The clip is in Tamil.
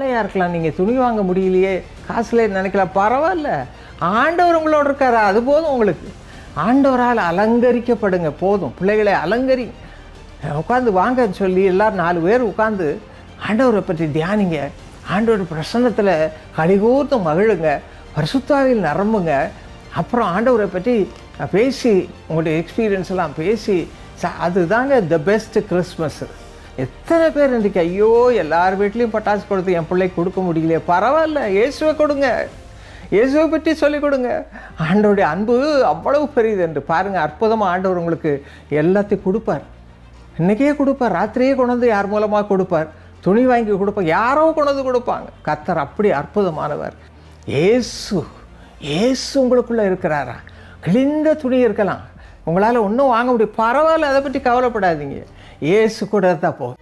ஏழையாக இருக்கலாம், நீங்கள் துணி வாங்க முடியலையே, காசுல நினைக்கலாம், பரவாயில்ல. ஆண்டவர் உங்களோட இருக்காரா, அது போதும் உங்களுக்கு. ஆண்டவரால் அலங்கரிக்கப்படுங்க போதும். பிள்ளைகளை அலங்கரி உட்காந்து வாங்கன்னு சொல்லி எல்லோரும் 4 பேர் உட்காந்து ஆண்டவரை பற்றி தியானிங்க. ஆண்டவர் பிரசன்னத்தில் கலிகூர்ந்து மகிழுங்க, பரிசுத்தாவில் நிரம்புங்க. அப்புறம் ஆண்டவரை பற்றி பேசி உங்களுடைய எக்ஸ்பீரியன்ஸ் எல்லாம் பேசி அதுதாங்க த பெஸ்ட் கிறிஸ்மஸ். எத்தனை பேர் இன்றைக்கி ஐயோ எல்லார் வீட்லேயும் பட்டாசு கொடுத்து என் பிள்ளைக்கு கொடுக்க முடியலையே, பரவாயில்ல, இயேசுவை கொடுங்க, இயேசுவை பற்றி சொல்லிக் கொடுங்க. ஆண்டவருடைய அன்பு அவ்வளவு பெரியது என்று பாருங்கள். அற்புதமாக ஆண்டவர் உங்களுக்கு எல்லாத்தையும் கொடுப்பார். இன்றைக்கே கொடுப்பார், ராத்திரியே கொண்டு வந்து யார் மூலமாக கொடுப்பார், துணி வாங்கி கொடுப்பார், யாரோ கொண்டு வந்து கொடுப்பாங்க. கர்த்தர் அப்படி அற்புதமானவர். இயேசு உங்களுக்குள்ளே இருக்கிறாரா? கிழிந்த துணி இருக்கலாம், உங்களால் ஒன்றும் வாங்க முடியும், பரவாயில்ல, அதை பற்றி கவலைப்படாதீங்க. இயேசு கூட இருந்தால் போதும்.